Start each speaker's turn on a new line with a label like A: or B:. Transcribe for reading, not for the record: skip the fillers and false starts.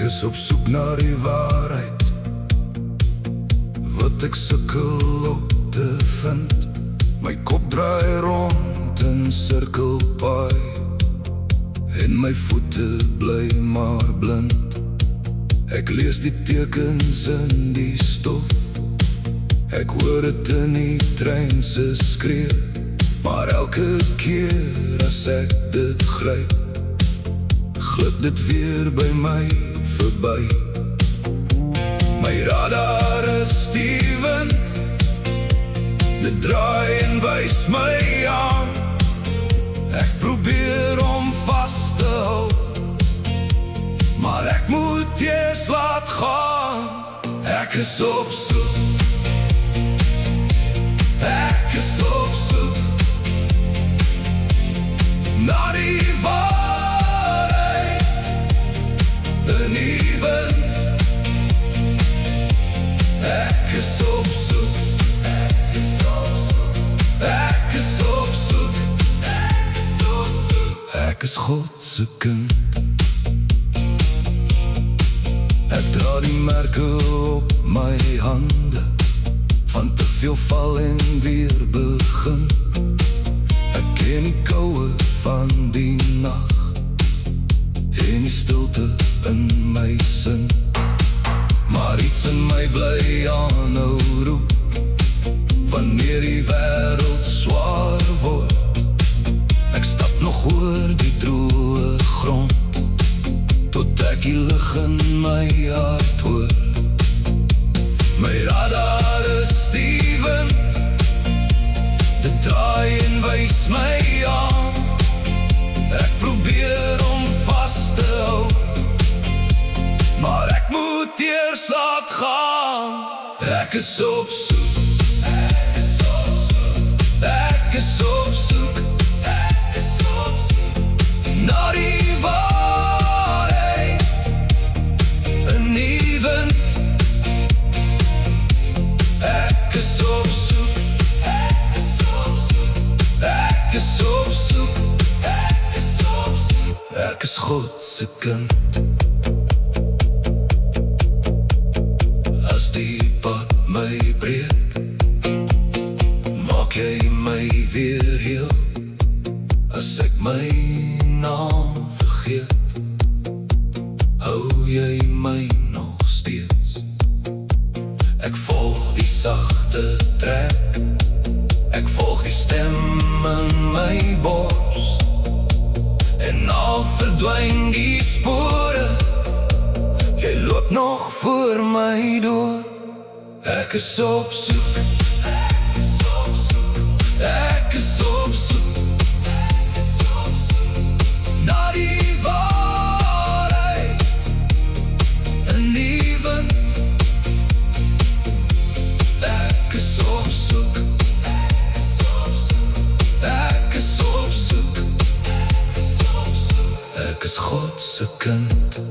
A: is op soek na die waarheid, wat ek sukkel op te vind. My kop draai rond in sirkelpaai, en my voete bly maar blind. Ek lees die tekens in die stof, ek hoor het in die trein se skree, maar elke keer as ek dit gryp, glip dit weer by my verby. My radar is die wind, dit draai en wys my aan. Ek probeer om vast te hou, maar ek moet eers laat gaan. Ek is op soek, ek is op soek na die waarheid in die wind. Ek is op soek, ek is op soek, ek is op soek, ek is op soek. Ek is God se kind. Ek dra die merke op my hande, van te veel val en weer begin. Ek ken die koue van die nacht, en die stilte in my sin. Maar iets in my bly aanhou roep, wanneer die wêreld swaar word. Ek stap nog oor die droë grond, tot ek die lig in my hart hoor. My radar is die wind, dit draai en wys my aan. Ek probeer om vast te hou, maar ek moet eers laat gaan. Ek is op soek, ek is op soek, ek is op soek, ek is op soek na die waarheid in die wind. Ek is op soek, ek is op soek, ek is op soek, ek is op soek. Ek is God se kind. As die pad my breek, maak jy my weer heel. As ek my naam vergeet, hou jy my nog steeds. Ek volg die sagte trek, ek volg die stem in my bors, en al verdwyn die spore, jy loop nog voor my door. Ek is op soek, ek is op soek, ek is op soek, ek is op soek na die waarheid in die wind. Ek is op soek, ek is op soek, ek is op soek, ek is op soek. Ek is God se kind.